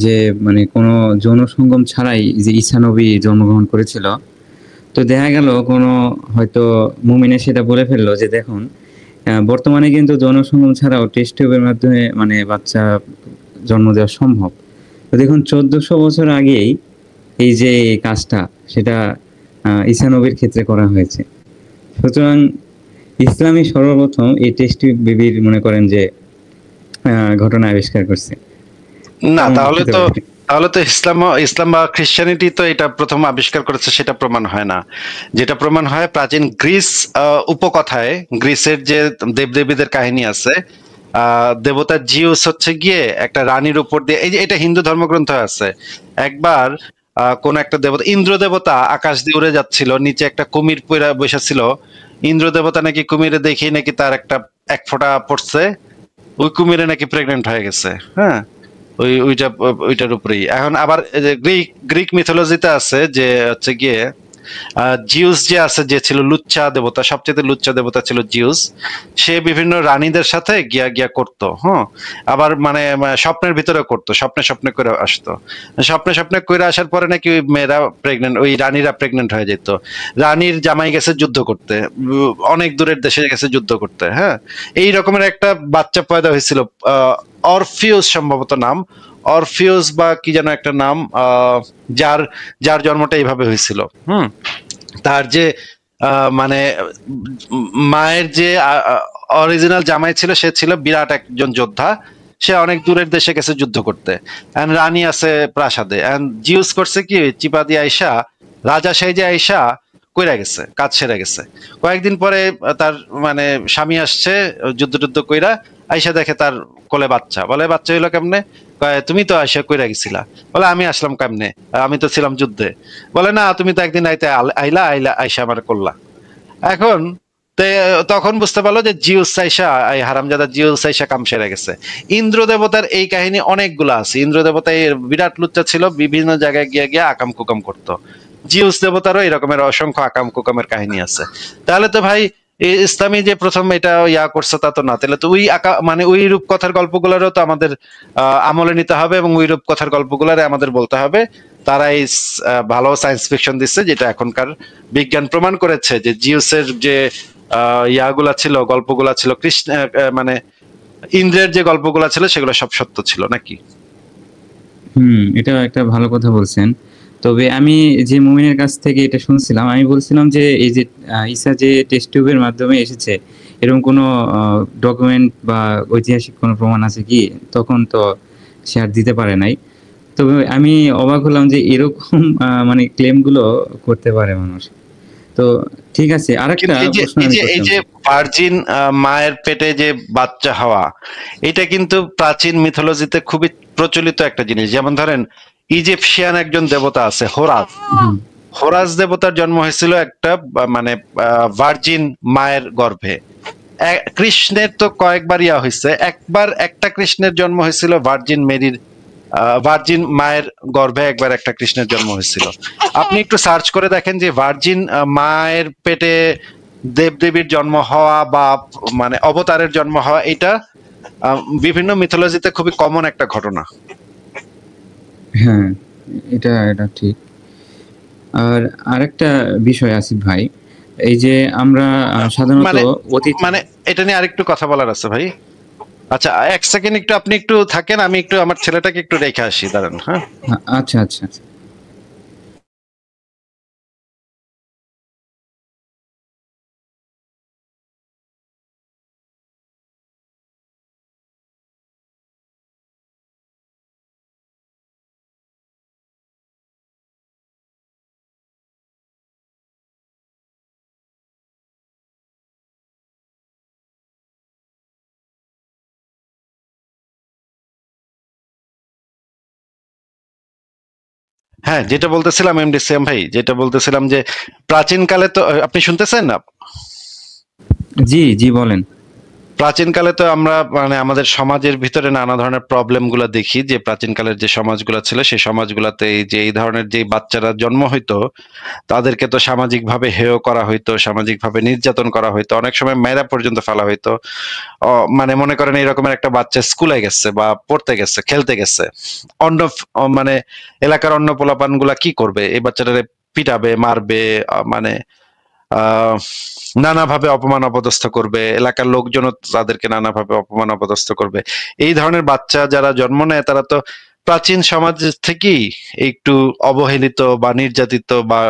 যে মানে কোনো যৌন সঙ্গম ছাড়াই যে ঈসা নবী জন্মগ্রহণ করেছিল। তো দেখা গেল কোনো হয়তো মুমিনে সেটা বলে ফেললো যে দেখুন বর্তমানে কিন্তু যৌন সঙ্গম ছাড়াও টেস্ট টিউবের মাধ্যমে মানে বাচ্চা জন্ম দেওয়া সম্ভব। তো দেখুন 1400 বছর আগেই এই যে কাজটা সেটা ঈসা নবীর ক্ষেত্রে করা হয়েছে। সুতরাং ইসলামই সর্বপ্রথম এই টেস্ট টিউব বেবির মনে করেন যে ঘটনা আবিষ্কার করছে। না, কেমন তাহলে হতে তো পারে? ইসলাম বা খ্রিস্টানিটি তো এটা প্রথম আবিষ্কার করেছে সেটা প্রমাণ হয় না। যেটা প্রমাণ হয় প্রাচীন গ্রিস উপকথায়, গ্রিসের যে দেবদেবীদের কাহিনী আছে, দেবতা জিউস হচ্ছে গিয়ে একটা রানীর উপর দিয়ে, এই যে এটা হিন্দু ধর্মগ্রন্থ আছে, একবার কোন একটা দেবতা, ইন্দ্র দেবতা আকাশ দিয়ে উড়ে যাচ্ছিল, নিচে একটা কুমির পইড়া বসেছিল। ইন্দ্র দেবতা নাকি কুমিরে দেখি নাকি তার একটা এক ফোঁটা পড়ছে, ওই কুমিরে নাকি প্রেগনেন্ট হয়ে গেছে। হ্যাঁ, ওইটার উপরেই এখন আবার গ্রিক গ্রিক মিথোলজিতে আছে যে হচ্ছে গিয়ে জিউস যে আছে, যে ছিল লুচ্চা দেবতা, সবচেয়ে লুচ্চা দেবতা ছিল জিউস। সে বিভিন্ন রানীদের সাথে গিয়া গিয়া করতো। হ্যাঁ, আবার মানে স্বপ্নের ভিতরে করতো, স্বপ্নে স্বপ্নে করে আসতো। স্বপ্নে স্বপ্নে করে আসার পরে নাকি ওই মেয়েরা প্রেগনেন্ট, ওই রানীরা প্রেগনেন্ট হয়ে যেত। রানীর জামাই গেছে যুদ্ধ করতে, অনেক দূরের দেশে গেছে যুদ্ধ করতে। হ্যাঁ, এই রকমের একটা বাচ্চা পয়দা হয়েছিল। অরফিউস সম্ভবত নাম, অরফিউস বা কি যেন একটা নাম, যার যার জন্মটা এইভাবে হয়েছিল। তার যে মানে মায়ের যে অরিজিনাল জামাই ছিল, সে ছিল বিরাট একজন যোদ্ধা। সে অনেক দূরের দেশে গেছে যুদ্ধ করতে, এন্ড রানী আছে প্রাসাদে, এন্ড জিউস করছে কি চিপা দিয়ে আইসা, রাজা সেজে আইসা কইরা গেছে, কাজ সেরে গেছে। কয়েকদিন পরে তার মানে স্বামী আসছে যুদ্ধ টুদ্ধ কইরা, আইসা দেখে তার কোলে বাচ্চা। বলে বাচ্চা হইলো কেমনে? তুমি তো আইসা কইরা গেছিলা। বলে আমি আসলাম কেমনে, আমি তো ছিলাম যুদ্ধে। বলে না, তুমি তো একদিন আইতে আইলা আইলা আইসা আমার করলা। এখন তখন বুঝতে পারলো যে জিউস আইসা, এই হারামজাদা জিউস আইসা কাম সেরে গেছে। ইন্দ্র দেবতার এই কাহিনী অনেকগুলো আছে। ইন্দ্র দেবতা বিরাট লুচ্চা ছিল, বিভিন্ন জায়গায় গিয়ে গিয়ে আকাম কুকাম করতো। জিউস দেবতারও এরকমের অসংখ্য আকাম কুকামের কাহিনী আছে। তাহলে তো ভাই ইসলামী যে প্রথম এটা ইয়া করছে তা তো না। তাহলে তো ওই মানে ওই রূপকথার গল্পগুলোরও তো আমাদের আমলে নিতে হবে, এবং ওই রূপকথার গল্পগুলোরে আমাদের বলতে হবে তারা এই ভালো সায়েন্স ফিকশন দিচ্ছে, যেটা এখনকার বিজ্ঞান প্রমাণ করেছে যে জিউসের যে ইয়াগুলা ছিল, গল্পগুলা ছিল, কৃষ্ণ মানে ইন্দ্রের যে গল্পগুলা ছিল সেগুলো সব সত্য ছিল নাকি? এটা একটা ভালো কথা বলছেন। তবে আমি যে মুমিনের কাছ থেকে এটা শুনছিলাম, আমি বলছিলাম যে এই যে ঈসা যে টেস্ট টিউবের মাধ্যমে এসেছে, এরকম কোনো ডকুমেন্ট বা ঐতিহাসিক কোনো প্রমাণ আছে কি? তখন তো সে আর দিতে পারে নাই। তবে আমি অবাক হলাম যে এরকম মানে ক্লেম গুলো করতে পারে মানুষ। তো ঠিক আছে, আরেকটা কিন্তু প্রশ্ন আমি এই করতাম। যে ভার্জিন মায়ের পেটে যে বাচ্চা হওয়া, এটা কিন্তু প্রাচীন মিথোলজিতে খুবই প্রচলিত একটা জিনিস। যেমন ধরেন ইজিপশিয়ান একজন দেবতা আছে হোরাস। হোরাস দেবতার জন্ম হয়েছিল একটা মানে ভার্জিন মায়ের গর্ভে। কৃষ্ণের তো কয়েকবার ইয়া হয়েছে, একবার একটা কৃষ্ণের জন্ম হয়েছিল ভার্জিন মেরির, ভার্জিন মায়ের গর্ভে একবার একটা কৃষ্ণের জন্ম হয়েছিল। আপনি একটু সার্চ করে দেখেন যে ভার্জিন মায়ের পেটে দেবদেবীর জন্ম হওয়া বা মানে অবতারের জন্ম হওয়া, এটা বিভিন্ন মিথোলজিতে খুবই কমন একটা ঘটনা। হ্যাঁ, এটা ঠিক। আর আরেকটা বিষয় আসিফ ভাই, এই যে আমরা সাধারণত মানে অতীত মানে এটা নিয়ে আরেকটু কথা বলার আছে ভাই। আচ্ছা, এক সেকেন্ড একটু আপনি একটু থাকেন, আমি একটু আমার ছেলেটাকে একটু রেখে আসি, দাঁড়ান। হ্যাঁ, আচ্ছা আচ্ছা। হ্যাঁ, যেটা বলতেছিলাম এমডি সিএম ভাই, যেটা বলতেছিলাম যে প্রাচীন কালে তো আপনি শুনতেছেন না? জি জি বলেন। প্রাচীনকালে তো আমরা মানে আমাদের সমাজের ভিতরে নানা ধরনের প্রবলেম গুলা দেখি, যে প্রাচীনকালের যে সমাজগুলো ছিল সেই সমাজগুলোতে এই যে এই ধরনের যে বাচ্চারা জন্ম হইতো তাদেরকে তো সামাজিকভাবে হেয় করা হইতো, সামাজিকভাবে নির্যাতন করা হইতো, অনেক সময় মেয়েরা পর্যন্ত ফেলা হইতো। মানে মনে করেন এরকমের একটা বাচ্চা স্কুলে গেছে বা পড়তে গেছে, খেলতে গেছে, অন্য মানে এলাকার অন্য পোলাপান গুলা কি করবে, এই বাচ্চাটারে পিটাবে, মারবে, মানে আহ নানাভাবে অপমান অপদস্থ করবে, এলাকার লোকজনও তাদেরকে নানাভাবে অপমান অপদস্থ করবে। এই ধরনের বাচ্চা যারা জন্ম নেয় তারা তো প্রাচীন সমাজ থেকেই একটু অবহেলিত বা নির্যাতিত বা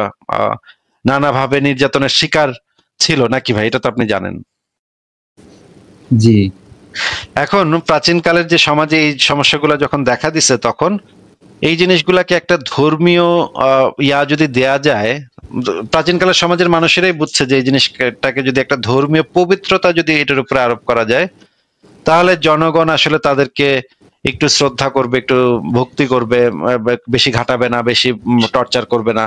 নানাভাবে নির্যাতনের শিকার ছিল, নাকি ভাই? এটা তো আপনি জানেন। জি। এখন প্রাচীনকালের যে সমাজে এই সমস্যাগুলো যখন দেখা দিছে, তখন এই জিনিসগুলাকে একটা ধর্মীয় ইয়া যদি দেয়া যায়, প্রাচীনকালের সমাজের মানুষেরাই বুঝছে যে এই জিনিসটাকে যদি একটা ধর্মীয় পবিত্রতা যদি এটার উপরে আরোপ করা যায়, তাহলে জনগণ আসলে তাদেরকে একটু শ্রদ্ধা করবে, একটু ভক্তি করবে, বেশি ঘাটাবে না, বেশি টর্চার করবে না।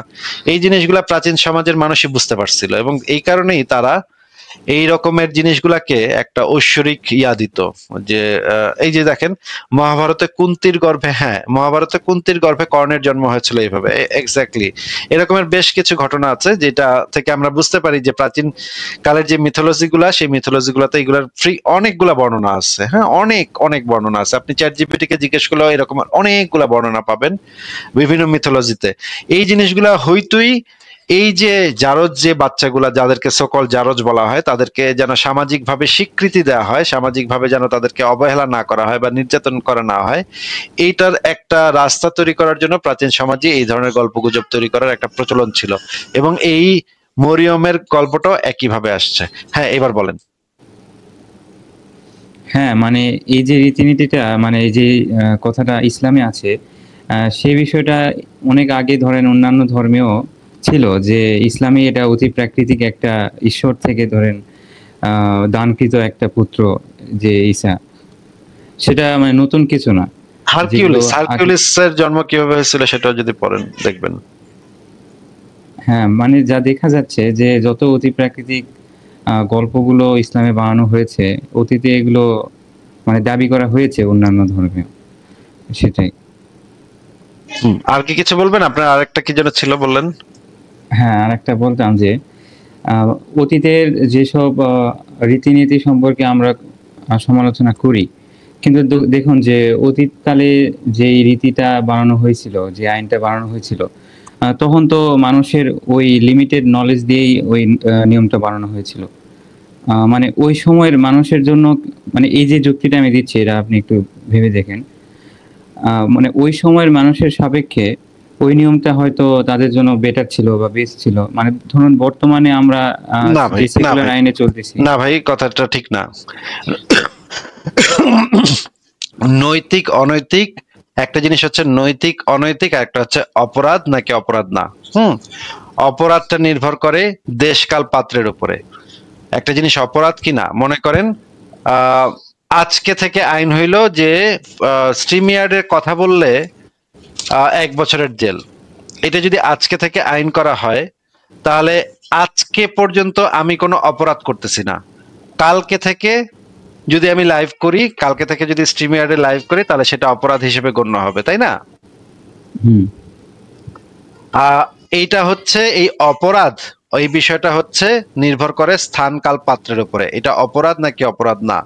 এই জিনিসগুলা প্রাচীন সমাজের মানুষই বুঝতে পারছিল, এবং এই কারণেই তারা এই রকমের জিনিসগুলাকে একটা ঐশ্বরিক ইয়া দিত। যে এই যে দেখেন মহাভারতে কুন্তির গর্ভে, হ্যাঁ মহাভারতে কুন্তির গর্ভে কর্ণের জন্ম হয়েছিল এইভাবে, এক্স্যাক্টলি এরকমের বেশ কিছু ঘটনা আছে যেটা থেকে আমরা বুঝতে পারি যে প্রাচীন কালের যে মিথোলজি গুলা, সেই মিথোলজি গুলাতে এগুলার ফ্রি অনেকগুলা বর্ণনা আছে। হ্যাঁ, অনেক অনেক বর্ণনা আছে, আপনি চ্যাট জিপিটি কে জিজ্ঞেস করলেও এরকম অনেকগুলা বর্ণনা পাবেন বিভিন্ন মিথোলজিতে। এই জিনিসগুলা হইতোই এই যে জারজ, যে বাচ্চাগুলা যাদেরকে সকল জারজ বলা হয়, তাদেরকে যেন সামাজিকভাবে স্বীকৃতি দেওয়া হয়, সামাজিকভাবে যেন তাদেরকে অবহেলা না করা হয় বা নির্যাতন করা না হয়, এইটার একটা রাস্তা তৈরি করার জন্য প্রাচীন সমাজে এই ধরনের গল্পগুজব তৈরি করার একটা প্রচলন ছিল, এবং এই মরিয়মের গল্পটাও একইভাবে আসছে। হ্যাঁ, এবার বলেন। হ্যাঁ, মানে এই যে রীতিনীতিটা, মানে এই যে কথাটা ইসলামে আছে, সেই বিষয়টা অনেক আগে ধরেন অন্যান্য ধর্মেও ছিল, যে ইসলামে এটা অতি প্রাকৃতিক একটা ঈশ্বর থেকে ধরেন দানকৃত একটা পুত্র যে ঈসা, সেটা মানে নতুন কিছু না। যেগুলো হারকিউলিসের জন্ম কিভাবে হয়েছিল সেটাও যদি পড়েন দেখবেন। হ্যাঁ, মানে যা দেখা যাচ্ছে যে যত অতি প্রাকৃতিক গল্পগুলো ইসলামে বানানো হয়েছে, অতীতে এগুলো মানে দাবি করা হয়েছে অন্যান্য ধর্মেও, সেটাই। আর কি কিছু বলবেন? আপনার আরেকটা কি যেন ছিল বললেন? হ্যাঁ, আরেকটা বলতাম যে অতীতের যেসব রীতিনীতি সম্পর্কে আমরা সমালোচনা করি, কিন্তু দেখুন যে অতীতকালে যেই রীতিটা বানানো হয়েছিল, যে আইনটা বানানো হয়েছিল, তখন তো মানুষের ওই লিমিটেড নলেজ দিয়েই ওই নিয়মটা বানানো হয়েছিল। মানে ওই সময়ের মানুষের জন্য, মানে এই যে যুক্তিটা আমি দিচ্ছি এটা আপনি একটু ভেবে দেখেন। মানে ওই সময়ের মানুষের সাপেক্ষে ওই নিয়মটা হয়তো তাদের জন্য বেটার ছিল বা বেস্ট ছিল। মানে ধরুন বর্তমানে আমরা না ভাই, যে সেকুলার আইনে চলতেছি। না ভাই, কথাটা ঠিক না। নৈতিক অনৈতিক একটা জিনিস হচ্ছে, নৈতিক অনৈতিক, আর একটা হচ্ছে অপরাধ নাকি অপরাধ না। অপরাধটা নির্ভর করে দেশকাল পাত্রের উপরে। একটা জিনিস অপরাধ কিনা, মনে করেন আজকে থেকে আইন হইল যে স্ট্রিমইয়ার্ডের কথা বললে 1 বছরের জেল। এটা যদি আজকে থেকে আইন করা হয়, তাহলে আজকে পর্যন্ত আমি কোনো অপরাধ করতেছি না। কালকে থেকে যদি আমি লাইভ করি, কালকে থেকে যদি স্ট্রিমইয়ার্ডে লাইভ করি, তাহলে সেটা অপরাধ হিসেবে গণ্য হবে, তাই না? এইটা হচ্ছে এই অপরাধ, ওই বিষয়টা হচ্ছে নির্ভর করে স্থান কাল পাত্রের উপরে। এটা অপরাধ নাকি অপরাধ না,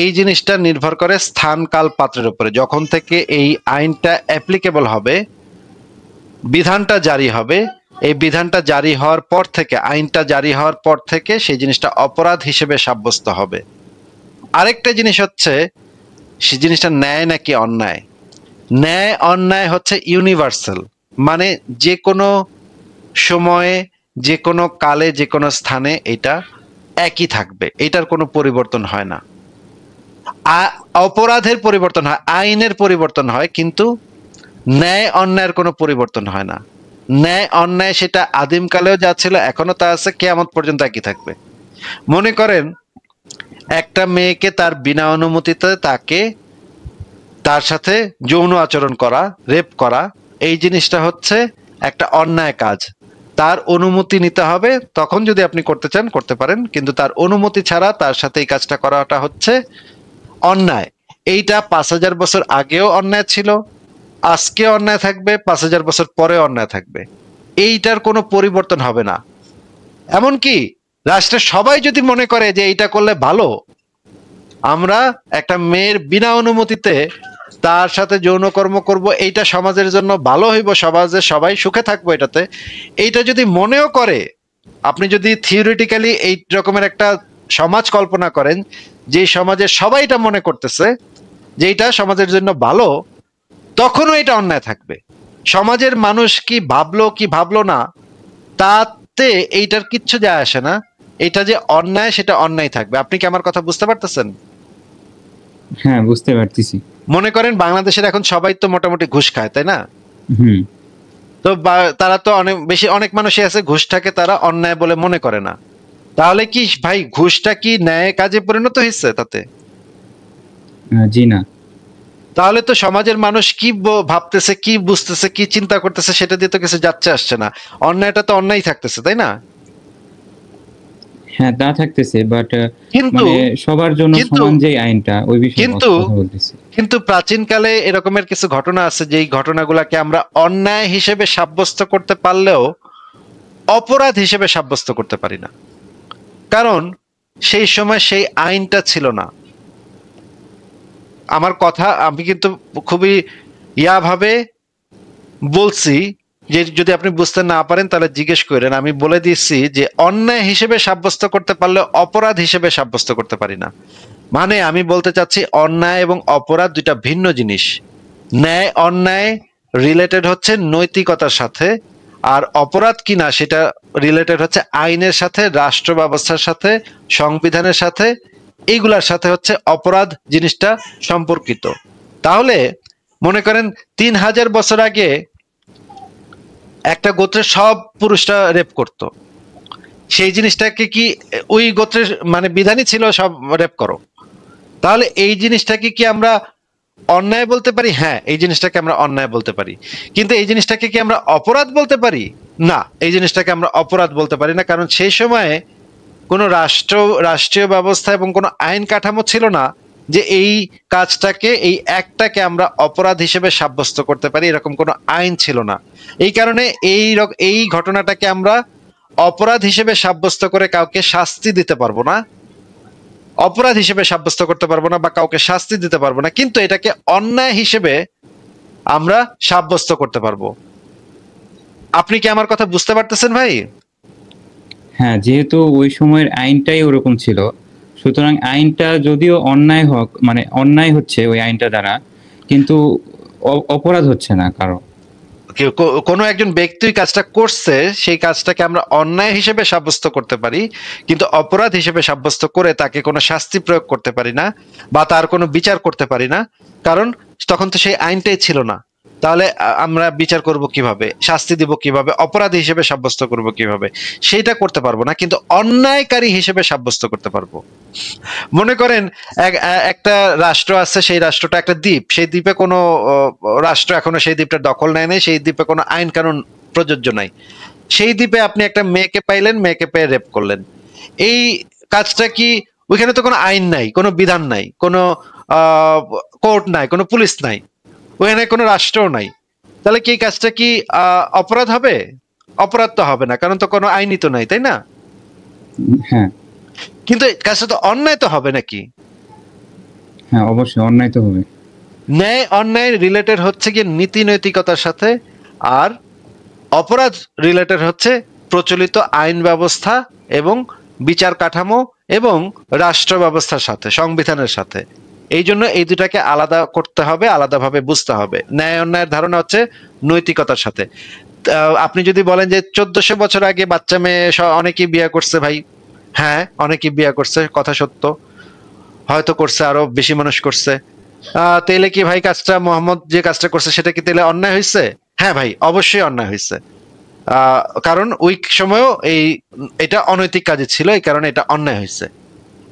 এই জিনিসটা নির্ভর করে স্থান কাল পাত্রের উপরে। যখন থেকে এই আইনটা অ্যাপ্লিকেবল হবে, বিধানটা জারি হবে, এই বিধানটা জারি হওয়ার পর থেকে, আইনটা জারি হওয়ার পর থেকে সেই জিনিসটা অপরাধ হিসেবে সাব্যস্ত হবে। আরেকটা জিনিস হচ্ছে সেই জিনিসটা ন্যায় নাকি অন্যায়। ন্যায় অন্যায় হচ্ছে ইউনিভার্সাল, মানে যে কোনো সময়ে, যে কোনো কালে, যে কোনো স্থানে এটা একই থাকবে, এটার কোনো পরিবর্তন হয় না। অপরাধের পরিবর্তন হয়, আইনের পরিবর্তন হয়, কিন্তু ন্যায় অন্যায়ের কোনো পরিবর্তন হয় না। ন্যায় অন্যায় সেটা আদিমকালেও যা ছিল এখনো তা আছে, কিয়ামত পর্যন্ত একই থাকবে। মনে করেন একটা মেয়েকে তার বিনা অনুমতিতে তাকে তার সাথে যৌন আচরণ করা, রেপ করা, এই জিনিসটা হচ্ছে একটা অন্যায় কাজ। তার অনুমতি নিতে হবে, তখন যদি আপনি করতে চান করতে পারেন, কিন্তু তার অনুমতি ছাড়া তার সাথে এই কাজটা করাটা হচ্ছে অন্যায়। এইটা 5,000 বছর আগেও অন্যায় ছিল, আজকে অন্যায় থাকবে, 5,000 বছর পরে অন্যায় থাকবে। এইটার কোনো পরিবর্তন হবে না। এমনকি রাষ্ট্রের সবাই যদি মনে করে যে এইটা করলে ভালো, আমরা একটা মেয়ের বিনা অনুমতিতে তার সাথে যৌনকর্ম করব, এইটা সমাজের জন্য ভালো হইব, সমাজের সবাই সুখে থাকবো এটাতে, এইটা যদি মনেও করে, আপনি যদি থিওরিটিক্যালি এই রকমের একটা সমাজ কল্পনা করেন যে সমাজের সবাই এটা মনে করতেছে যে এটা সমাজের জন্য ভালো, তখনও এটা অন্যায় থাকবে। সমাজের মানুষ কি ভাবলো কি ভাবলো না তাতে এইটার কিচ্ছু যায় আসে না, এটা যে অন্যায় সেটা অন্যায় থাকবে। আপনি কি আমার কথা বুঝতে পারতেছেন? হ্যাঁ, বুঝতে পারতেছি। মনে করেন বাংলাদেশের এখন সবাই তো মোটামুটি ঘুষ খায়, তাই না? হুম। তো তারা তো অনেক মানুষই আছে ঘুষটাকে তারা অন্যায় বলে মনে করে না। তাহলে কি ভাই ঘুষটা কি ন্যায় কাজে পরিণত হয়েছে তাতে? জি না। তাহলে তো সমাজের মানুষ কি ভাবতেছে, কি বুঝতেছে, কি চিন্তা করতেছে সেটা দিয়ে তো কিছু যাচ্ছে আসছে না। অন্যায়টা তো অন্যায় থাকতেছে, তাই না? হ্যাঁ, তা থাকতেছে, বাট কিন্তু মানে সবার জন্য কিন্তু সমান যে আইনটা, ওই বিষয়ে কিন্তু কথা বলতেছি। কিন্তু প্রাচীনকালে এরকমের কিছু ঘটনা আছে যেই ঘটনাগুলোকে আমরা অন্যায় হিসেবে সাব্যস্ত করতে পারলেও অপরাধ হিসেবে সাব্যস্ত করতে পারি না, কারণ সেই সময় সেই আইনটা ছিল না। আমার কথা আমি কিন্তু খুবই ভাবে বলছি, যে যদি আপনি বুঝতে না পারেন তাহলে জিজ্ঞেস করেন। আমি বলে দিচ্ছি যে অন্যায় হিসেবে সাব্যস্ত করতে পারলে অপরাধ হিসেবে সাব্যস্ত করতে পারি না। মানে আমি বলতে চাচ্ছি অন্যায় এবং অপরাধ দুইটা ভিন্ন জিনিস। ন্যায় অন্যায় রিলেটেড হচ্ছে নৈতিকতার সাথে, আর অপরাধ কিনা সেটা রিলেটেড হচ্ছে আইনের সাথে, রাষ্ট্র ব্যবস্থার সাথে, সংবিধানের সাথে, এইগুলার সাথে হচ্ছে অপরাধ জিনিসটা সম্পর্কিত। তাহলে মনে করেন 3,000 বছর আগে একটা গোত্রের সব পুরুষরা রেপ করত, সেই জিনিসটাকে কি ওই গোত্রের মানে বিধানই ছিল সব রেপ করো? তাহলে এই জিনিসটাকে কি আমরা অন্যায় বলতে পারি? হ্যাঁ, এই জিনিসটাকে আমরা অন্যায় বলতে পারি। কিন্তু এই জিনিসটাকে কি আমরা অপরাধ বলতে পারি? না, এই জিনিসটাকে আমরা অপরাধ বলতে পারি না, কারণ সেই সময়ে কোনো রাষ্ট্রীয় ব্যবস্থা এবং কোনো আইন কাঠামো ছিল না যে এই কাজটাকে, এই একটাকে আমরা অপরাধ হিসেবে সাব্যস্ত করতে পারি, এরকম কোনো আইন ছিল না। এই কারণে এই ঘটনাটাকে আমরা অপরাধ হিসেবে সাব্যস্ত করে কাউকে শাস্তি দিতে পারবো না, অপরাধ হিসেবে সাব্যস্ত করতে পারবো না বা কাউকে শাস্তি দিতে পারবো না, কিন্তু এটাকে অন্যায় হিসেবে আমরা সাব্যস্ত করতে পারবো। আপনি কি আমার কথা বুঝতে পারতেছেন ভাই? হ্যাঁ, যেহেতু ওই সময়ের আইনটাই ওরকম ছিল, সুতরাং আইনটা যদিও অন্যায় হোক, মানে অন্যায় হচ্ছে ওই আইনটা দ্বারা, কিন্তু অপরাধ হচ্ছে না কারো। কোনো একজন ব্যক্তি কাজটা করছে, সেই কাজটাকে আমরা অন্যায় হিসেবে সাব্যস্ত করতে পারি, কিন্তু অপরাধ হিসেবে সাব্যস্ত করে তাকে কোনো শাস্তি প্রয়োগ করতে পারি না বা তার কোনো বিচার করতে পারি না, কারণ তখন তো সেই আইনটাই ছিল না। তাহলে আমরা বিচার করব কিভাবে, শাস্তি দিব কিভাবে, অপরাধী হিসেবে সাব্যস্ত করব কিভাবে? সেইটা করতে পারবো না, কিন্তু অন্যায়কারী হিসেবে সাব্যস্ত করতে পারবো। মনে করেন একটা রাষ্ট্র আছে, সেই রাষ্ট্রটা একটা দ্বীপ, সেই দ্বীপে কোনো রাষ্ট্র এখনো সেই দ্বীপটা দখল নেয় নাই, সেই দ্বীপে কোনো আইন কানুন প্রযোজ্য নাই। সেই দ্বীপে আপনি একটা মেয়েকে পাইলেন, মেয়েকে পেয়ে রেপ করলেন। এই কাজটা কি, ওইখানে তো কোনো আইন নাই, কোনো বিধান নাই, কোনো কোর্ট নাই, কোনো পুলিশ নাই, ওখানে কোনো রাষ্ট্রও নাই। তাহলে কি এই কাজটা কি অপরাধ হবে? অপরাধ তো হবে না, কারণ তো কোনো আইনই তো নাই, তাই না? হ্যাঁ। কিন্তু কাজটা তো অন্যায় তো হবে নাকি? হ্যাঁ, অবশ্যই অন্যায় তো হবে। ন্যায় অন্যায় রিলেটেড হচ্ছে কি নীতি নৈতিকতার সাথে, আর অপরাধ রিলেটেড হচ্ছে প্রচলিত আইন ব্যবস্থা এবং বিচার কাঠামো এবং রাষ্ট্র ব্যবস্থার সাথে, সংবিধানের সাথে। এই জন্য এই দুটাকে আলাদা করতে হবে, আলাদাভাবে বুঝতে হবে। ন্যায় অন্যায়ের ধারণা হচ্ছে নৈতিকতার সাথে। আপনি যদি বলেন যে 1400 বছর আগে বাচ্চা মেয়ে অনেকেই বিয়ে করছে ভাই, হ্যাঁ অনেকেই বিয়ে করছে, কথা সত্য, হয়তো করছে, আরো বেশি মানুষ করছে। তাহলে কি ভাই কাজটা মোহাম্মদ যে কাজটা করছে সেটা কি তাহলে অন্যায় হয়েছে? হ্যাঁ ভাই, অবশ্যই অন্যায় হয়েছে। কারণ ওই সময়ও এটা অনৈতিক কাজে ছিল, এই কারণে এটা অন্যায় হয়েছে।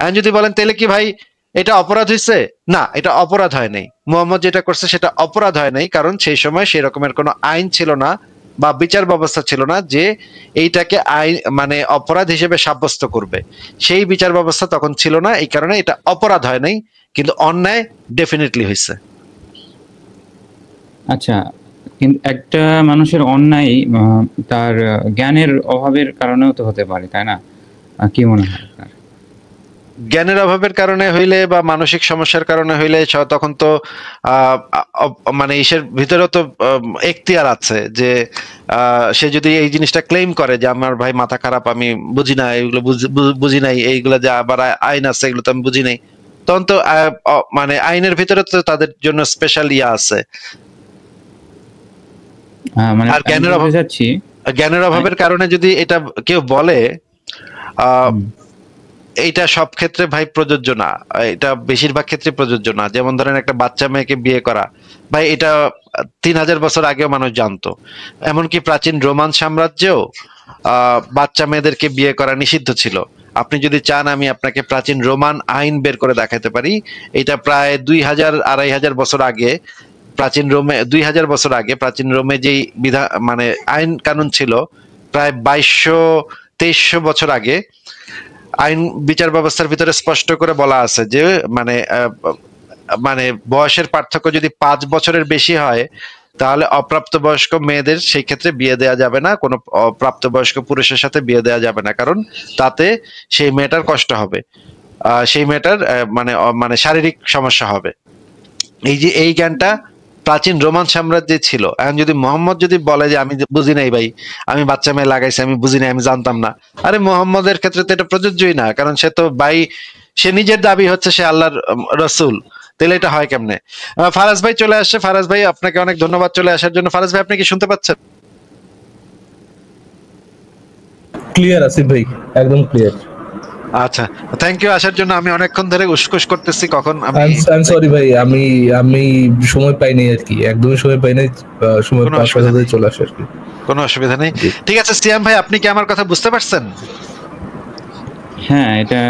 এখন যদি বলেন তাহলে কি ভাই এটা অপরাধ হয়েছে? না, এটা অপরাধ হয় নাই। মোহাম্মদ যেটা করছে সেটা অপরাধ হয় নাই, কারণ সেই সময় সেই রকমের কোনো আইন ছিল না বা বিচার ব্যবস্থা ছিল না যে এইটাকে আইন মানে অপরাধ হিসেবে সাব্যস্ত করবে, সেই বিচার ব্যবস্থা তখন ছিল না, এই কারণে এটা অপরাধ হয় নাই, কিন্তু অন্যায় ডেফিনেটলি হয়েছে। আচ্ছা, কিন্তু একটা মানুষের অন্যায় তার জ্ঞানের অভাবের কারণেও তো হতে পারে, তাই না? কি মনে হয় আপনার? জ্ঞানের অভাবের কারণে হইলে বা মানসিক সমস্যার কারণে হইলে তখন তো মানে ইসের ভিতরেও তো এখতিয়ার আছে যে সে যদি এই জিনিসটা ক্লেম করে যে আমার ভাই মাথা খারাপ, আমি বুঝি না এগুলো, বুঝি নাই এইগুলো, যে আবার আইন আছে এগুলো তো আমি বুঝি নাই, তখন তো মানে আইনের ভিতরে তো তাদের জন্য স্পেশাল ইয়া আছে। মানে আর জ্ঞানের অভাবের কারণে যদি এটা কেউ বলে, এইটা সব ক্ষেত্রে ভাই প্রযোজ্য না, এটা বেশিরভাগ ক্ষেত্রে প্রযোজ্য না। যেমন ধরেন একটা বাচ্চা মেয়েকে বিয়ে করা, ভাই এটা 3000 বছর আগেও মানুষ জানতো, এমনকি প্রাচীন রোমান সাম্রাজ্যেও বাচ্চা মেয়েদেরকে বিয়ে করা নিষিদ্ধ ছিল। আপনি যদি চান আমি আপনাকে প্রাচীন রোমান আইন বের করে দেখাতে পারি, এটা প্রায় 2000-2500 বছর আগে প্রাচীন রোমে, 2000 বছর আগে প্রাচীন রোমে যেই বিধান মানে আইন কানুন ছিল, প্রায় 2200-2300 বছর আগে আইন বিচার ব্যবস্থার ভিতরে স্পষ্ট করে বলা আছে যে মানে মানে বয়সের পার্থক্য যদি 5 বছরের বেশি হয় তাহলে অপ্রাপ্তবয়স্ক মেয়েদের সেই ক্ষেত্রে বিয়ে দেওয়া যাবে না, কোনো প্রাপ্তবয়স্ক পুরুষের সাথে বিয়ে দেওয়া যাবে না, কারণ তাতে সেই মেয়েটার কষ্ট হবে, সেই মেয়েটার মানে মানে শারীরিক সমস্যা হবে। এই যে এই জ্ঞানটা প্রাচীন রোমান সাম্রাজ্যে ছিল। এখন যদি মোহাম্মদ যদি বলে যে আমি বুঝি নাই ভাই, আমি বাচ্চা মেয়ে লাগাইছি, আমি বুঝি নাই, আমি জানতাম না, আরে মোহাম্মদের ক্ষেত্রে তো এটা প্রযোজ্যই না, কারণ সে তো ভাই, সে নিজের দাবি হচ্ছে সে আল্লাহর রসুল, তাহলে এটা হয় কেমনে? ফারাজ ভাই চলে আসছে। ফারাজ ভাই আপনাকে অনেক ধন্যবাদ চলে আসার জন্য। ফারাজ ভাই আপনি কি শুনতে পাচ্ছেন? ক্লিয়ার আসিফ ভাই, একদম ক্লিয়ার। আচ্ছা, থ্যাংক ইউ আসার জন্য। আমি অনেকক্ষণ ধরে উসকুস করতেছি কখন আমি সরি ভাই, আমি সময় পাইনি আর কি, একদমই সময় পাইনি, সময় পাওয়ার সাথে চলে আসে আর কি। কোনো অসুবিধা নেই, ঠিক আছে। সিয়াম ভাই আপনি কি আমার কথা বুঝতে পারছেন? হ্যাঁ, এটা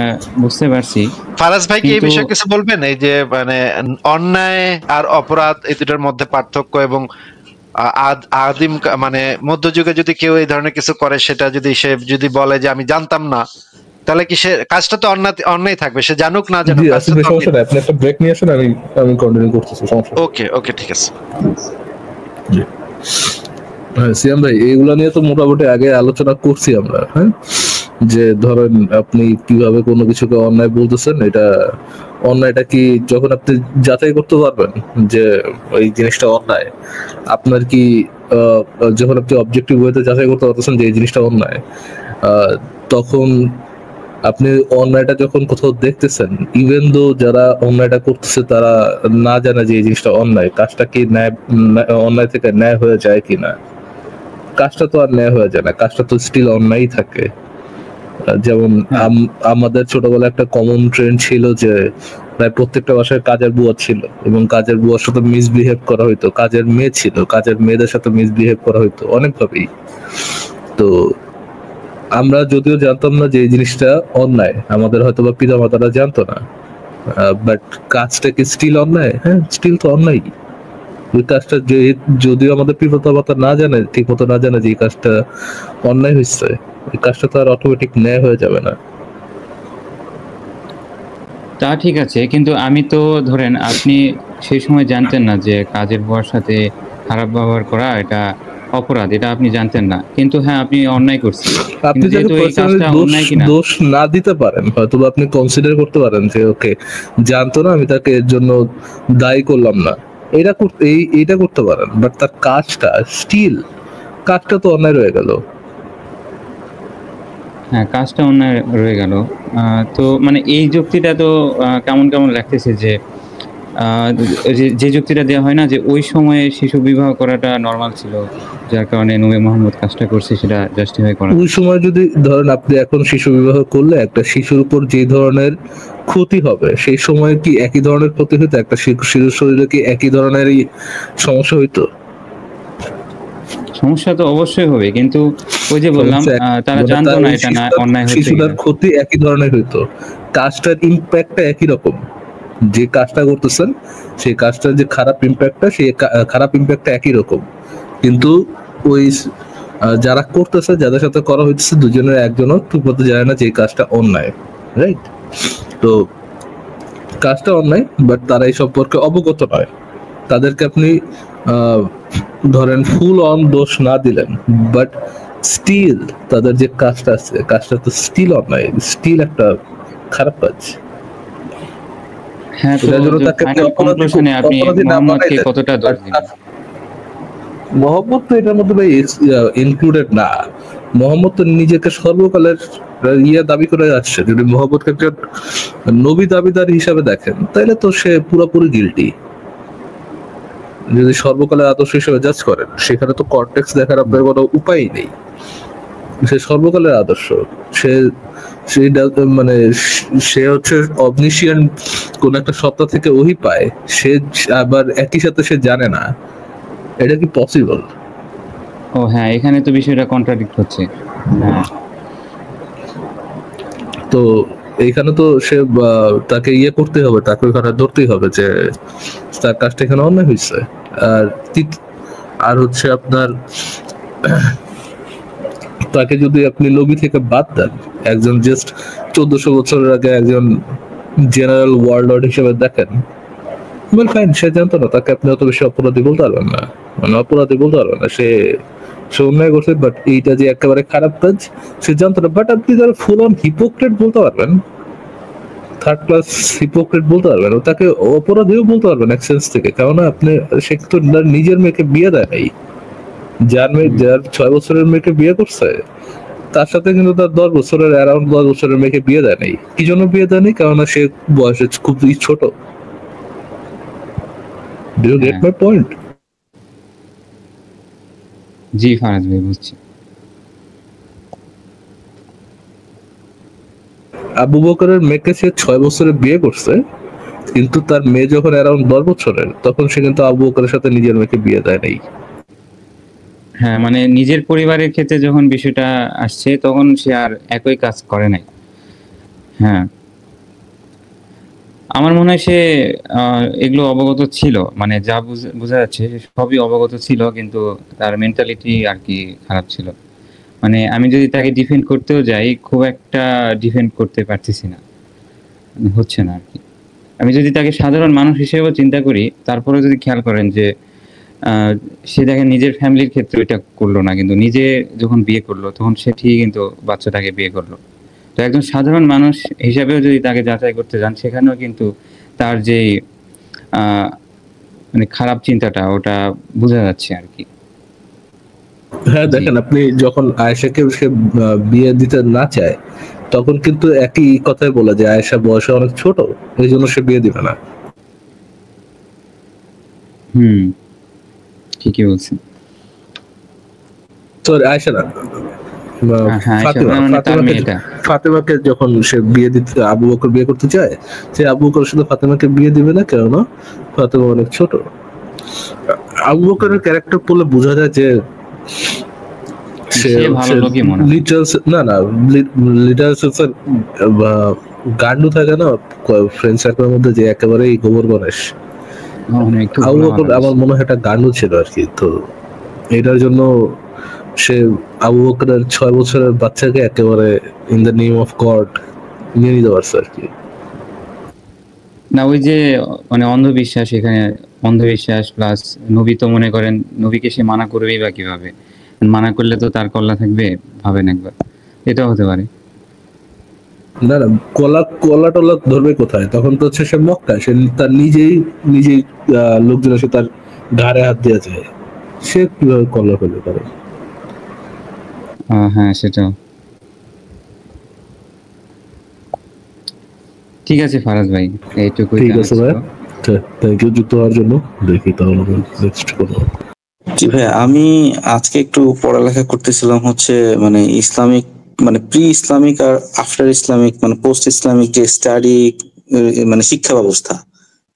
বুঝতে পারছি। ফারাজ ভাই কি এই বিষয়ে কিছু বলবেন, এই যে মানে অন্যায় আর অপরাধ এই দুটোর মধ্যে পার্থক্য, এবং আদিম মানে মধ্যযুগে যদি কেউ এই ধরনের কিছু করে, সেটা যদি সে যদি বলে যে আমি জানতাম না, তাহলে কি সে কাজটা তো অন্যায় থাকবে, সে জানুক না জানুক। আপনি একটা ব্রেক নিয়ে আসেন, আমি কন্টিনিউ করতেছি, সমস্যা। ওকে ঠিক আছে। হ্যাঁ সিয়াম ভাই, এইগুলা নিয়ে তো মোটামুটি আগে আলোচনা করছি আমরা, হ্যাঁ, যে ধরেন আপনি কিভাবে কোনো কিছুকে অন্যায় বলতেছেন, এটা অন্যায়টা কি যখন আপনি যাচাই করতে পারবেন যে এই জিনিসটা অন্যায়, আপনার কি যখন আপনি অবজেক্টিভ ওয়েতে যাচাই করতে পারতেছেন যে এই জিনিসটা অন্যায়, তখন আপনি অন্যায়টা যখন কোথাও দেখতেছেন, ইভেন দো যারা অন্যায়টা করতেছে তারা না জানে যে এই জিনিসটা অন্যায়, কাজটা কি ন্যায়, অন্যায় থেকে ন্যায় হয়ে যায় কিনা, কাজটা তো আর ন্যায় হয়ে যায় না, কাজটা তো স্টিল অন্যায়ই থাকে। যেমন আমাদের ছোটবেলায় একটা কমন ট্রেন্ড ছিল যে প্রায় প্রত্যেকটা বাসায় কাজের বুয়া ছিল, এবং কাজের বুয়ার সাথে মিসবিহেভ করা হইতো, কাজের মেয়ে ছিল, কাজের মেয়েদের সাথে মিসবিহেভ করা হইতো অনেকভাবেই। তো আমরা যদিও জানতাম না যে এই জিনিসটা অন্যায়, আমাদের হয়তো বা পিতা মাতারা জানতো না, বাট কাজটা কি স্টিল অন্যায়? হ্যাঁ, স্টিল তো অন্যায়। ওই কাজটা যদিও আমাদের পিতা মাতা না জানে, ঠিক মতো না জানে যে এই কাজটা অন্যায় হয়েছে, এই কাজটা তো আর অটোমেটিক ন্যায় হয়ে যাবে না। তা ঠিক আছে, কিন্তু আমি তো ধরেন আপনি সেই সময় জানতেন না যে কাজের বুয়ার সাথে খারাপ ব্যবহার করা এটা অপরাধ, এটা আপনি জানতেন না, কিন্তু হ্যাঁ আপনি অন্যায় করছেন। আপনি যেহেতু এই কাজটা অন্যায় কিনা দোষ না দিতে পারেন, হয়তো আপনি কনসিডার করতে পারেন যে ওকে জানতো না, আমি তাকে এর জন্য দায়ী করলাম না, এইটা করতে পারেন, বাট তার কাজটা স্টিল, কাজটা তো অন্যায় রয়ে গেল। হ্যাঁ, কাজটা অন্যায় রয়ে গেল। তো মানে এই যুক্তিটা তো কেমন লাগতেছে যে যে যুক্তিটা দেওয়া হয় না যে ওই সময়ে শিশু বিবাহ করাটা নরমাল ছিল, যার কারণে নবী মুহাম্মদ কাজটা করছে সেটা জাস্টিফাই করা। ওই সময় যদি ধরেন আপনি এখন শিশু বিবাহ করলে একটা শিশুর উপর যে ধরনের ক্ষতি হবে, সেই সময় কি একই ধরনের ক্ষতি হইতো? একটা শিশুর শরীরে কি একই ধরনেরই সমস্যা হইতো? সমস্যা তো অবশ্যই হবে, কিন্তু ওই যে বললাম তারা জানতো না এটা না অন্যায় হচ্ছে, শিশুটার ক্ষতি একই ধরনের হইতো, কাজটার ইমপ্যাক্টটা একই রকম, যে কাজটা করতেছেন সেই কাজটার যে খারাপ ইমপ্যাক্টটা, সেই খারাপ ইমপ্যাক্টটা একই রকম, কিন্তু ওই যারা করতেছে, যাদের সাথে করা হইতেছে, দুজনের একজনও ঠিক মতো জানে না যে এই কাজটা অন্যায়, রাইট? তো কাজটা অন্যায়, বাট তারা এই সম্পর্কে অবগত নয়। তাদেরকে আপনি ধরেন ফুল অন দোষ না দিলেন, বাট স্টিল তাদের যে কাজটা আছে, কাজটা তো স্টিল অন্যায়, স্টিল একটা খারাপ কাজ। হ্যাঁ, তো এটার জন্য তাকে ফাইনাল কনক্লুশনে আপনি মোহাম্মদকে কতটা দোষ দিবেন? মোহাম্মদ তো এটার মধ্যে ভাই ইনক্লুডেড না। মোহাম্মদ তো নিজেকে সর্বকালের দাবি করে আসছে। যদি মোহাম্মদকে একজন নবী দাবিদার হিসাবে দেখেন, তাহলে তো সে পুরোপুরি গিল্টি। যদি সর্বকালের আদর্শ হিসেবে জাজ করেন, সেখানে তো কনটেক্সট দেখার আপনার কোনো উপায় নেই। সে সর্বকালের আদর্শ, সে মানে সে হচ্ছে অমনিশিয়ান্ট কোন একটা সত্তা থেকে ওহি পায়, সে আবার একই সাথে সে জানে না। এটা কি পসিবল? ও হ্যাঁ, এখানে তো বিষয়টা কন্ট্রাডিক্ট হচ্ছে। হ্যাঁ, তো এইখানে তো সে তাকে করতে হবে, তাকে ওখানে ধরতেই হবে যে তার কাজটা এখানে অন্যায় হয়েছে। আর আর হচ্ছে আপনার তাকে যদি আপনি লবি থেকে বাদ দেন, একজন জাস্ট 1400 বছরের আগে একজন জেনারেল ওয়ার্লড হিসেবে দেখেন, ফাইন, সে জানতো না, তাকে আপনি অত বেশি অপরাধী বলতে পারবেন না, মানে অপরাধী বলতে পারবেন না। সে অন্যায় করছে, বাট এইটা যে একেবারে খারাপ কাজ সে জানতো না। বাট আপনি তার ফুল অন হিপোক্রেট বলতে পারবেন, থার্ড ক্লাস হিপোক্রেট বলতে পারবেন, তাকে অপরাধীও বলতে পারবেন এক সেন্স থেকে। কারণ আপনি সে তো নিজের মেয়েকে বিয়ে দেয় নাই, যার 6 বছরের মেয়েকে বিয়ে করছে, তার সাথে কিন্তু তার 10 বছরের অ্যারাউন্ড 10 বছরের মেয়েকে বিয়ে দেয় নাই। কি জন্য বিয়ে দেয় নাই? কারণ সে বয়সে খুব ছোট। Do you get my point? জি ফারাজ ভাই, বুঝছি। আবু বকরের মেয়েকে সে 6 বছরে বিয়ে করছে, কিন্তু তার মেয়ে যখন অ্যারাউন্ড 10 বছরের, তখন সে কিন্তু আবু বকরের সাথে নিজের মেয়েকে বিয়ে দেয় নাই। হ্যাঁ, মানে নিজের পরিবারের ক্ষেত্রে যখন বিষয়টা আসছে, তখন সে আর একই কাজ করে নাই। হ্যাঁ, আমার মনে হয় সে এগুলো অবগত ছিল, মানে যা বোঝা যাচ্ছে সে সবই অবগত ছিল, কিন্তু তার মেন্টালিটি আর কি খারাপ ছিল। মানে আমি যদি তাকে ডিফেন্ড করতেও যাই, খুব একটা ডিফেন্ড করতে পারতেছি না, হচ্ছে না আর কি। আমি যদি তাকে সাধারণ মানুষ হিসেবেও চিন্তা করি, তারপরে যদি খেয়াল করেন যে সে দেখেন নিজের ফ্যামিলির ক্ষেত্রে এটা করলো না, কিন্তু নিজে যখন বিয়ে করলো তখন সে ঠিকই কিন্তু বাচ্চাটাকে বিয়ে করলো। তো একজন সাধারণ মানুষ হিসাবেও যদি তাকে যাচাই করতে যান, সেখানেও কিন্তু তার যে মানে খারাপ চিন্তাটা, ওটা বোঝা যাচ্ছে আর কি। হ্যাঁ, দেখেন আপনি যখন আয়েশাকে সে বিয়ে দিতে না চায়, তখন কিন্তু একই কথাই বলে যে আয়েশা বয়সে অনেক ছোট, এই জন্য সে বিয়ে দিবে না। ঠিকই বলছেন। সরি, আয়েশা না, ফাতেমাকে যখন সে বিয়ে দিতে, আবু বকর বিয়ে করতে চায়, সে আবু বকর শুধু ফাতেমাকে বিয়ে দিবে না, কেননা ফাতেমা অনেক ছোট। আবু বকরের ক্যারেক্টার পড়লে বোঝা যায় যে গান্ডু থাকে না ফ্রেন্ড সার্কেলের মধ্যে, যে একেবারে গোবর গণেশ। আবু বকর আমার মনে হয় একটা গান্ডু ছিল আর কি। তো এটার জন্য সে আবু বকরের 6 বছরের বাচ্চাকে একেবারে in the name of god নিয়ে নিতে পারছে আর কি। না, ওই যে মানে অন্ধবিশ্বাস, এখানে অন্ধবিশ্বাস প্লাস নবী তো মনে করেন নবীকে সে মানা করবেই বা কিভাবে, মানা করলে তো তার কল্লা থাকবে, ভাবেন একবার, এটাও হতে পারে। না না, কলা টলা ধরবে কোথায়? তখন তো হচ্ছে সে মক্কা, সে তার নিজেই লোকজন এসে তার ঘাড়ে হাত দিয়ে যায়, সে কিভাবে কলা ফেলে পারে? হ্যাঁ, সেটাও ঠিক আছে ফারাজ ভাই, এইটুকুই। ঠিক আছে ভাই, থ্যাংক ইউ যুক্ত হওয়ার জন্য। দেখি তাহলে নেক্সট করব। জি ভাই, আমি আজকে একটু পড়ালেখা করতেছিলাম হচ্ছে মানে ইসলামিক, মানে প্রি ইসলামিক আর আফটার ইসলামিক, মানে পোস্ট ইসলামিক যে স্টাডি, মানে শিক্ষা ব্যবস্থা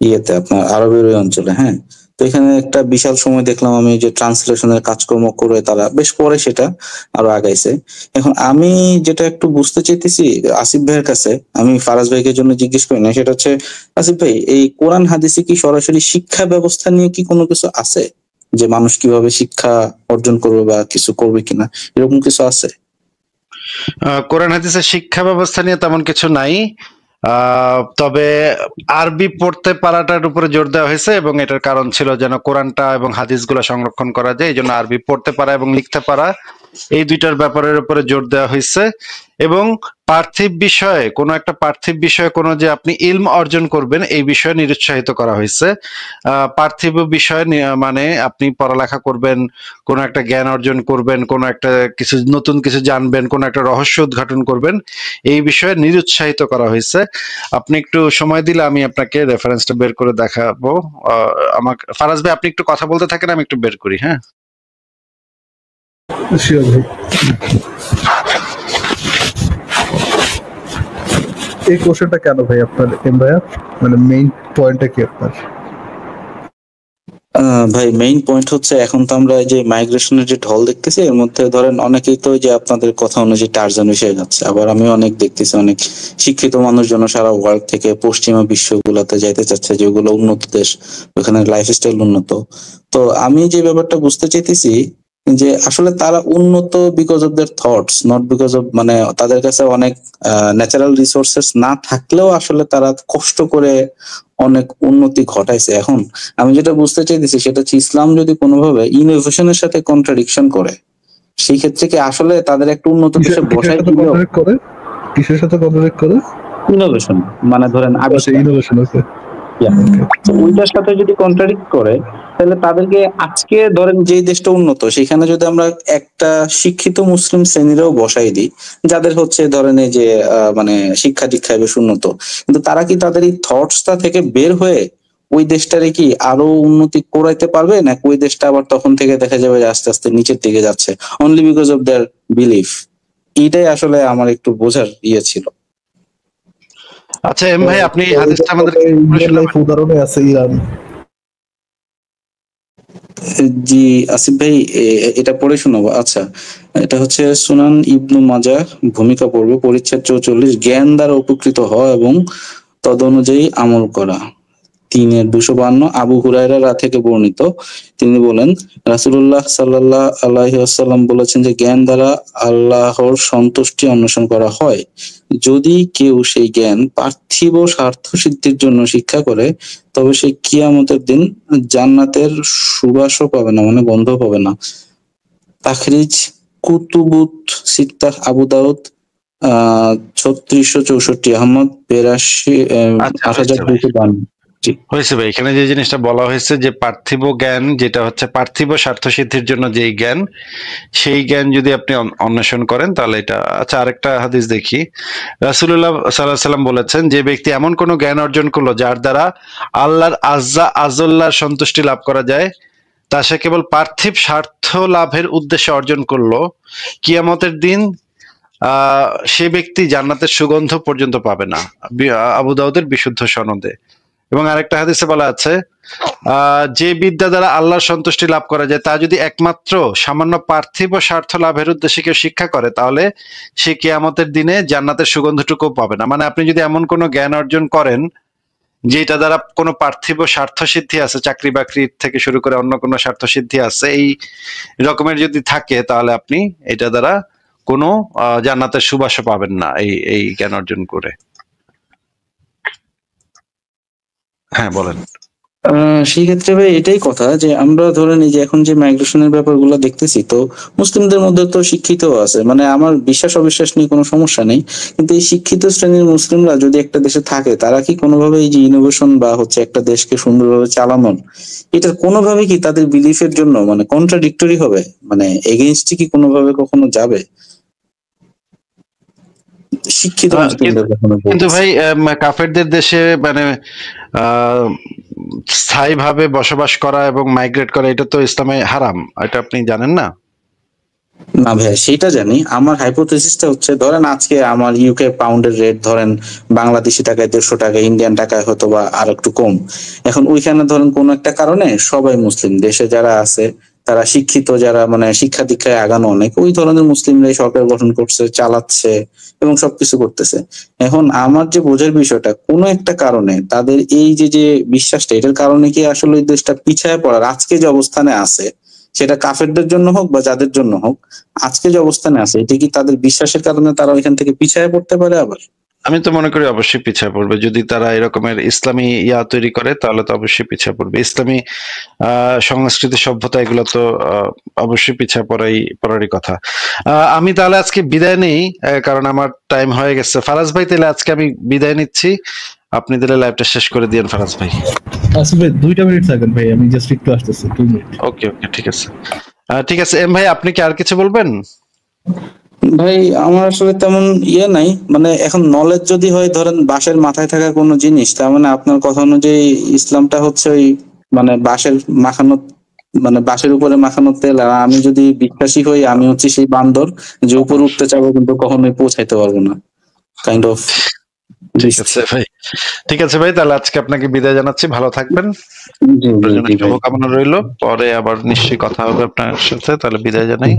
ইয়েতে আপনার আরবের ওই অঞ্চলে। হ্যাঁ, তো এখানে একটা বিশাল সময় দেখলাম আমি যে ট্রান্সলেশনের কাজকর্ম করে তারা বেশ পরে সেটা আরো আগাইছে। এখন আমি যেটা একটু বুঝতে চাইতেছি আসিফ ভাইয়ের কাছে, আমি ফারাজ ভাইকে জন্য জিজ্ঞেস করি না, সেটা হচ্ছে আসিফ ভাই, এই কোরআন হাদিসে কি সরাসরি শিক্ষা ব্যবস্থা নিয়ে কি কোনো কিছু আছে? যে মানুষ কিভাবে শিক্ষা অর্জন করবে বা কিছু করবে কিনা, এরকম কিছু আছে? কোরআন হাদিসের শিক্ষা ব্যবস্থা নিয়ে তেমন কিছু নাই, তবে আরবি পড়তে পারাটার উপরে জোর দেওয়া হয়েছে, এবং এটার কারণ ছিল যেন কোরআনটা এবং হাদিসগুলো সংরক্ষণ করা যায়, এই জন্য আরবি পড়তে পারা এবং লিখতে পারা এই দুইটার ব্যাপারের উপরে জোর দেওয়া হয়েছে। এবং পার্থিব বিষয়ে কোনো যে আপনি ইলম অর্জন করবেন এই বিষয়ে নিরুৎসাহিত করা হয়েছে। পার্থিব বিষয় মানে আপনি পড়ালেখা করবেন, কোনো একটা জ্ঞান অর্জন করবেন, কোনো একটা কিছু নতুন কিছু জানবেন, কোনো একটা রহস্য উদ্ঘাটন করবেন, এই বিষয়ে নিরুৎসাহিত করা হয়েছে। আপনি একটু সময় দিলে আমি আপনাকে রেফারেন্সটা বের করে দেখাবো। আমাকে ফারাজ ভাই আপনি একটু কথা বলতে থাকেন, আমি একটু বের করি। হ্যাঁ, শিওর ভাই। এই কোশ্চেনটা কেন ভাই আপনার ভাইয়া, মানে মেইন পয়েন্টটা কি আপনার? ভাই মেইন পয়েন্ট হচ্ছে এখন তো আমরা যে মাইগ্রেশনের যে ঢল দেখতেছি, এর মধ্যে ধরেন অনেকেই তো যে আপনাদের কথা অনুযায়ী টার্জান মিশে যাচ্ছে, আবার আমি অনেক দেখতেছি অনেক শিক্ষিত মানুষজন সারা ওয়ার্ল্ড থেকে পশ্চিমা বিশ্বগুলোতে যাইতে চাচ্ছে, যেগুলো উন্নত দেশ, ওখানে লাইফস্টাইল উন্নত। তো আমি যে ব্যাপারটা বুঝতে চাইতেছি যে আসলে তারা উন্নত because of their thoughts, not because of, মানে তাদের কাছে অনেক ন্যাচারাল রিসোর্সেস না থাকলেও আসলে তারা কষ্ট করে অনেক উন্নতি ঘটাইছে। এখন আমি যেটা বুঝতে চাইতেছি সেটা হচ্ছে ইসলাম যদি কোনোভাবে ইনোভেশনের সাথে কন্ট্রাডিকশন করে, সেই ক্ষেত্রে কি আসলে তাদের একটা উন্নত দেশে বসাই দিল? কিসের সাথে কন্ট্রাডিক্ট করে? ইনোভেশন মানে ধরেন আবিষ্কার, ইনোভেশন আছে। তো ওইটার সাথে যদি কন্ট্রাডিক্ট করে, তাহলে তাদেরকে আজকে ধরেন যে দেশটা উন্নত সেখানে যদি আমরা একটা শিক্ষিত মুসলিম শ্রেণীরাও বসাই দিই, যাদের হচ্ছে ধরেন এই যে মানে শিক্ষা দীক্ষায় বেশ উন্নত, কিন্তু তারা কি তাদের এই থটসটা থেকে বের হয়ে ওই দেশটারে কি আরো উন্নতি করাইতে পারবে, না ওই দেশটা আবার তখন থেকে দেখা যাবে যে আস্তে আস্তে নিচের দিকে যাচ্ছে only because of their belief? এইটাই আসলে আমার একটু বোঝার ইয়ে ছিল। আচ্ছা এম ভাই আপনি হাদিসটা আমাদের উদাহরণে আছে ইরান। জি আসিফ ভাই, এটা পড়ে শোনাবো। আচ্ছা, এটা হচ্ছে সুনান ইবনু মাজাহ, ভূমিকা পর্ব, পরিচ্ছেদ 44, জ্ঞান দ্বারা উপকৃত হওয়া এবং তদ অনুযায়ী আমল করা। 3-252 আবু হুরায়রা থেকে বর্ণিত, তিনি বলেন রাসূলুল্লাহ সাল্লাল্লাহু আলাইহি ওয়াসাল্লাম বলেছেন যে জ্ঞান দ্বারা আল্লাহর সন্তুষ্টি অন্বেষণ করা হয়। যদি কেউ সেই জ্ঞান পার্থিব স্বার্থ সিদ্ধির জন্য শিক্ষা করে, তবে সে কিয়ামতের দিন জান্নাতের সুবাসও পাবে না, মানে গন্ধ পাবে না। তাখরিজ কুতুবুত সিত্তাহ, আবু দাউদ 3664, আহমদ 8252। হয়েছে ভাই, এখানে যে জিনিসটা বলা হয়েছে যে পার্থিব জ্ঞান, যেটা হচ্ছে পার্থিব স্বার্থ সিদ্ধির জন্য যেই জ্ঞান, সেই জ্ঞান যদি আপনি অন্বেষণ করেন তাহলে এটা। আচ্ছা আরেকটা হাদিস দেখি। রাসূলুল্লাহ সাল্লাল্লাহু আলাইহি ওয়াসাল্লাম বলেছেন, যে ব্যক্তি এমন কোনো জ্ঞান অর্জন করলো যার দ্বারা আল্লাহর আযাল্লাহর সন্তুষ্টি লাভ করা যায়, তা সে কেবল পার্থিব স্বার্থ লাভের উদ্দেশ্যে অর্জন করলো, কিয়ামতের দিন সে ব্যক্তি জান্নাতের সুগন্ধ পর্যন্ত পাবে না। আবু দাউদের বিশুদ্ধ সনদে। এবং আরেকটা হাদিসে বলা আছে, যে বিদ্যা দ্বারা আল্লাহর সন্তুষ্টি লাভ করা যায় তা যদি একমাত্র সামান্য পার্থিব স্বার্থ লাভের উদ্দেশ্যে কেউ শিক্ষা করে, তাহলে সে কিয়ামতের দিনে জান্নাতের সুগন্ধটুকু পাবে না। মানে আপনি যদি এমন কোনো জ্ঞান অর্জন করেন যেটা দ্বারা কোনো পার্থিব স্বার্থ সিদ্ধি আছে, চাকরি বাকরি থেকে শুরু করে অন্য কোনো স্বার্থ সিদ্ধি আছে, এই রকমের যদি থাকে, তাহলে আপনি এটা দ্বারা কোনো জান্নাতের সুবাসও পাবেন না এই জ্ঞান অর্জন করে। হ্যাঁ বলেন। সেই ক্ষেত্রে ভাই এটাই কথা যে আমরা ধরেন এই যে এখন যে মাইগ্রেশনের ব্যাপারগুলো দেখতেছি, তো মুসলিমদের মধ্যে তো শিক্ষিত আছে, মানে আমার বিশ্বাস অবিশ্বাস নিয়ে কোনো সমস্যা নেই, কিন্তু এই শিক্ষিত শ্রেণীর মুসলিমরা যদি একটা দেশে থাকে, তারা কি কোনোভাবে এই যে ইনোভেশন বা হচ্ছে একটা দেশকে সুন্দরভাবে চালানোর, এটার কোনোভাবে কি তাদের বিলিফের জন্য মানে কন্ট্রাডিক্টরি হবে, মানে এগেইনস্ট কি কোনোভাবে কখনো যাবে শিক্ষিত মুসলিমদের? কিন্তু ভাই কাফেরদের দেশে মানে স্থায়ীভাবে বসবাস করা এবং মাইগ্রেট করা, এটা তো ইসলামে হারাম, এটা আপনি জানেন না? না ভাই সেটা জানি, আমার হাইপোথেসিসটা হচ্ছে ধরেন আজকে আমার ইউকে পাউন্ডের রেট ধরেন বাংলাদেশি টাকায় 150 টাকা, ইন্ডিয়ান টাকায় হয়তো বা আর একটু কম। এখন ওইখানে ধরেন কোন একটা কারণে সবাই মুসলিম দেশে যারা আছে তারা শিক্ষিত, যারা মানে শিক্ষা দীক্ষায় আগানো অনেক, ওই ধরনের মুসলিমরাই সরকার গঠন করছে, চালাচ্ছে এবং সবকিছু করতেছে। এখন আমার যে বোঝার বিষয়টা, কোনো একটা কারণে তাদের এই যে যে বিশ্বাসটা, এটার কারণে কি আসলে ওই দেশটা পিছায় পড়ার আজকে যে অবস্থানে আছে, সেটা কাফেরদের জন্য হোক বা যাদের জন্য হোক, আজকে যে অবস্থানে আছে, এটা কি তাদের বিশ্বাসের কারণে তারা ওইখান থেকে পিছায় পড়তে পারে আবার? আমি তো মনে করি অবশ্যই পিছিয়ে পড়বে। যদি তারা এরকমের ইসলামী তৈরি করে তাহলে তো অবশ্যই পিছিয়ে পড়বে। ইসলামী সংস্কৃতি, সভ্যতা, এগুলো তো অবশ্যই পিছিয়ে পড়ারই কথা। আমি তাহলে আজকে বিদায় নেই, কারণ আমার টাইম হয়ে গেছে। ফারাজ ভাই, তাহলে আজকে আমি বিদায় নিচ্ছি, আপনি তাহলে লাইভটা শেষ করে দিয়েন ফারাজ ভাই। আচ্ছা ভাই 2টা মিনিট থাকেন ভাই, আমি জাস্ট একটু আসতেছি, 2 মিনিট। ওকে ওকে, ঠিক আছে। ঠিক আছে এম ভাই, আপনি কি আর কিছু বলবেন? ভাই আমার আসলে তেমন নাই, মানে এখন নলেজ যদি হয়, ধরেন বাঁশের মাথায় থাকা কোনো জিনিস, তার মানে আপনার কথা অনুযায়ী ইসলামটা হচ্ছে ওই মানে বাঁশের মাখানো, মানে বাঁশের উপরে মাখানো তেল। আর আমি যদি বিশ্বাসী হই, আমি হচ্ছে সেই বান্দর যে উপরে উঠতে চাবো কিন্তু কখনোই পৌঁছাইতে পারবো না, কাইন্ড অফ। ঠিক আছে ভাই, ঠিক আছে ভাই, তাহলে আজকে আপনাকে বিদায় জানাচ্ছি, ভালো থাকবেন, জি জি জি ভাই। শুভকামনা রইলো। পরে আবার নিশ্চয়ই কথা হবে আপনার সাথে, তাহলে বিদায় জানাই।